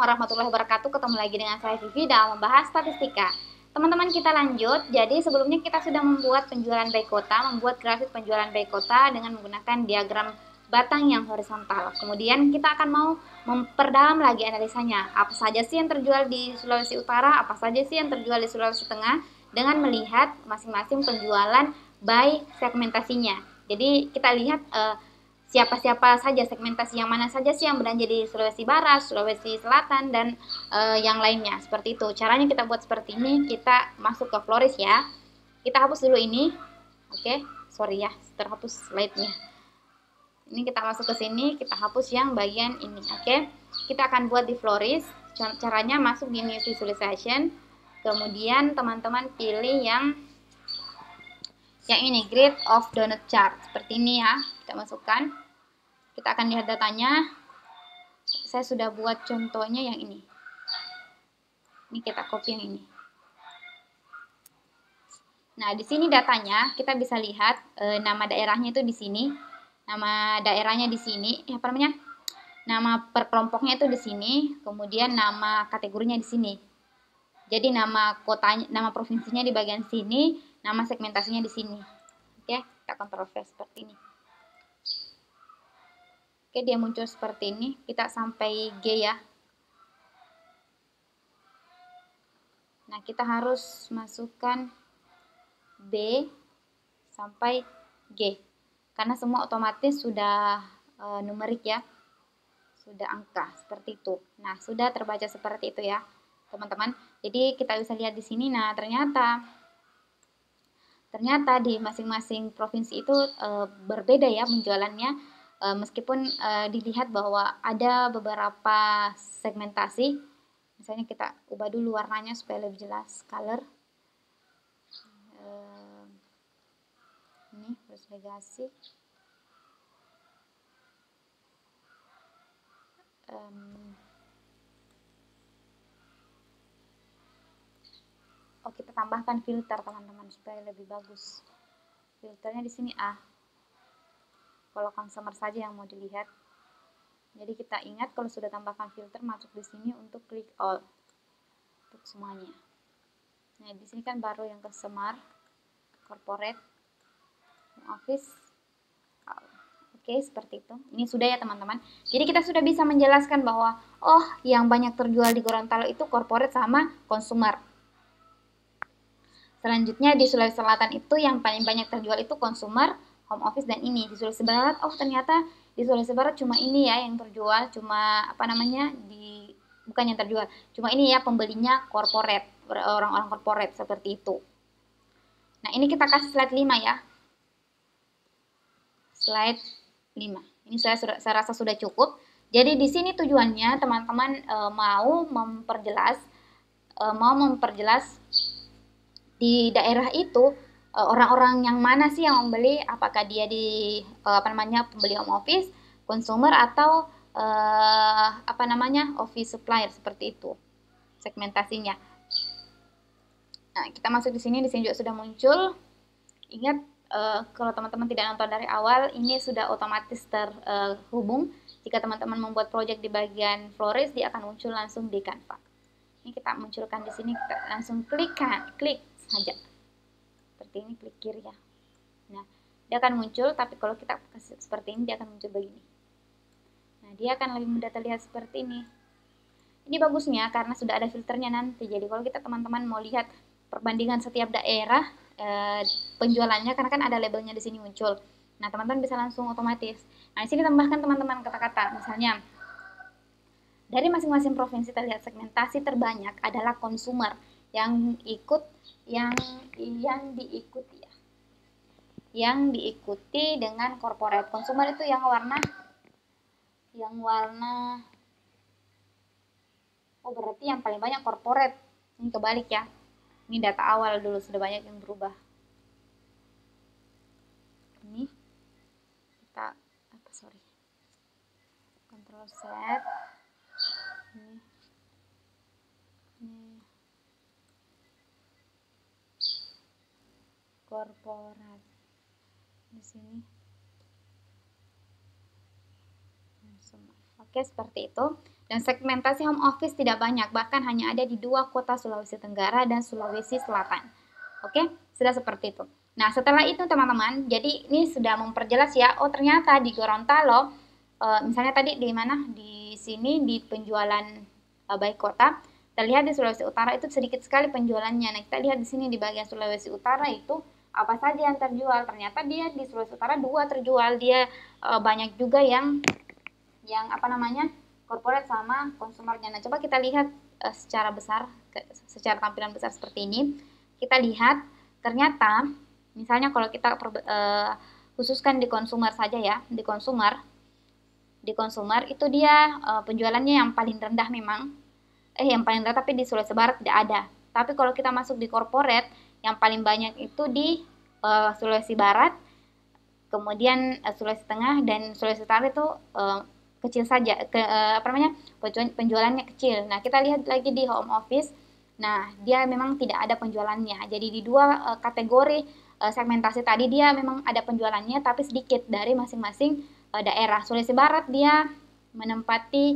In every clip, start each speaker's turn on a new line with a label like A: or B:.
A: warahmatullahi wabarakatuh. Ketemu lagi dengan saya Vivi dalam membahas statistika. Teman-teman, kita lanjut. Jadi sebelumnya kita sudah membuat penjualan by kota, membuat grafik penjualan by kota dengan menggunakan diagram batang yang horizontal. Kemudian kita akan mau memperdalam lagi analisanya. Apa saja sih yang terjual di Sulawesi Utara, apa saja sih yang terjual di Sulawesi Tengah, dengan melihat masing-masing penjualan by segmentasinya. Jadi kita lihat siapa-siapa saja, segmentasi yang mana saja sih yang belanja di Sulawesi Barat, Sulawesi Selatan, dan yang lainnya. Seperti itu. Caranya kita buat seperti ini. Kita masuk ke Floris ya. Kita hapus dulu ini. Oke, sorry ya, terhapus slide-nya. Ini kita masuk ke sini, kita hapus yang bagian ini. Oke, kita akan buat di Floris. Caranya masuk di New Visualization. Kemudian teman-teman pilih yang ini, Grid of Donut Chart. Seperti ini ya, kita masukkan. Kita akan lihat datanya. Saya sudah buat contohnya yang ini. Ini kita copy yang ini. Nah, di sini datanya kita bisa lihat nama daerahnya itu di sini. Nama daerahnya di sini, apa namanya? Nama per kelompoknya itu di sini, kemudian nama kategorinya di sini. Jadi nama kotanya, nama provinsinya di bagian sini, nama segmentasinya di sini. Oke, kita Ctrl V seperti ini. Oke, dia muncul seperti ini. Kita sampai G ya. Nah, kita harus masukkan B sampai G. Karena semua otomatis sudah numerik ya. Sudah angka, seperti itu. Nah, sudah terbaca seperti itu ya, teman-teman. Jadi, kita bisa lihat di sini. Nah, ternyata di masing-masing provinsi itu berbeda ya penjualannya. Meskipun dilihat bahwa ada beberapa segmentasi, misalnya kita ubah dulu warnanya supaya lebih jelas, color. Ini terus legasi. Kita tambahkan filter teman-teman supaya lebih bagus. Filternya di sini A. Kalau consumer saja yang mau dilihat. Jadi kita ingat kalau sudah tambahkan filter, masuk di sini untuk klik all untuk semuanya. Nah, di sini kan baru yang customer, corporate, office. Oke, seperti itu. Ini sudah ya teman-teman. Jadi kita sudah bisa menjelaskan bahwa yang banyak terjual di Gorontalo itu corporate sama consumer. Selanjutnya di Sulawesi Selatan itu yang paling banyak terjual itu consumer, home office, dan ini. Di Sulawesi Barat, ternyata di Sulawesi Barat cuma ini ya yang terjual, cuma bukan yang terjual, cuma ini ya pembelinya corporate, orang-orang corporate seperti itu. Nah, ini kita kasih slide 5 ya. Slide 5. Ini saya rasa sudah cukup. Jadi di sini tujuannya teman-teman mau memperjelas di daerah itu orang-orang yang mana sih yang membeli, apakah dia di pembeli home office, consumer, atau office supplier, seperti itu segmentasinya. Nah, kita masuk di sini juga sudah muncul. Ingat, kalau teman-teman tidak nonton dari awal, ini sudah otomatis terhubung. Jika teman-teman membuat project di bagian Floris, dia akan muncul langsung di Canva. Ini kita munculkan di sini, kita langsung klik saja. Seperti ini, klik kiri ya. Nah, dia akan muncul, tapi kalau kita kasih seperti ini, dia akan muncul begini. Nah, dia akan lebih mudah terlihat seperti ini. Ini bagusnya karena sudah ada filternya nanti. Jadi kalau kita teman-teman mau lihat perbandingan setiap daerah penjualannya, karena kan ada labelnya di sini muncul. Nah, teman-teman bisa langsung otomatis. Nah, di sini tambahkan teman-teman kata-kata. Misalnya, dari masing-masing provinsi terlihat segmentasi terbanyak adalah consumer yang diikuti dengan corporate. Consumer itu yang warna berarti yang paling banyak corporate. Ini kebalik ya. Ini data awal dulu, sudah banyak yang berubah. Ini kita Ctrl Z. Ini korporat di sini. Oke, seperti itu. Dan segmentasi home office tidak banyak, bahkan hanya ada di 2 kota Sulawesi Tenggara dan Sulawesi Selatan. Oke, sudah seperti itu. Nah, setelah itu teman-teman, jadi ini sudah memperjelas ya, oh ternyata di Gorontalo, misalnya tadi di mana? Di sini di penjualan baik kota, terlihat di Sulawesi Utara itu sedikit sekali penjualannya. Nah, kita lihat di sini di bagian Sulawesi Utara itu apa saja yang terjual. Ternyata dia di Sulawesi Utara 2 terjual, dia banyak juga yang apa namanya corporate sama konsumernya. Nah, coba kita lihat secara besar, secara tampilan besar seperti ini. Kita lihat ternyata, misalnya kalau kita khususkan di konsumer saja ya, di konsumer itu dia penjualannya yang paling rendah memang, yang paling rendah tapi di Sulawesi Barat tidak ada. Tapi kalau kita masuk di corporate, yang paling banyak itu di Sulawesi Barat, kemudian Sulawesi Tengah dan Sulawesi Utara itu kecil saja, penjualannya kecil. Nah, kita lihat lagi di home office. Nah, dia memang tidak ada penjualannya. Jadi di 2 kategori segmentasi tadi dia memang ada penjualannya tapi sedikit dari masing-masing daerah. Sulawesi Barat dia menempati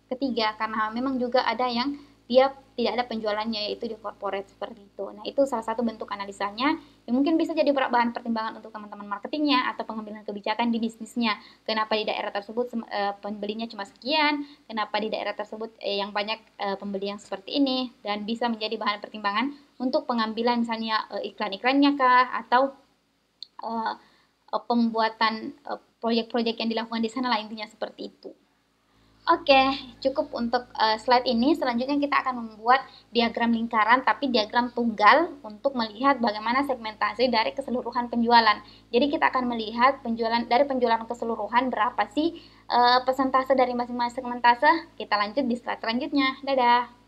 A: ketiga karena memang juga ada yang dia tidak ada penjualannya, yaitu di corporate seperti itu. Nah, itu salah satu bentuk analisanya yang mungkin bisa jadi bahan pertimbangan untuk teman-teman marketingnya atau pengambilan kebijakan di bisnisnya. Kenapa di daerah tersebut pembelinya cuma sekian, kenapa di daerah tersebut yang banyak pembeli yang seperti ini, dan bisa menjadi bahan pertimbangan untuk pengambilan misalnya iklan-iklannya kah, atau pembuatan proyek-proyek yang dilakukan di sana lah, intinya seperti itu. Oke, cukup untuk slide ini. Selanjutnya kita akan membuat diagram lingkaran, tapi diagram tunggal untuk melihat bagaimana segmentasi dari keseluruhan penjualan. Jadi kita akan melihat dari penjualan keseluruhan berapa sih persentase dari masing-masing segmentase. Kita lanjut di slide selanjutnya. Dadah!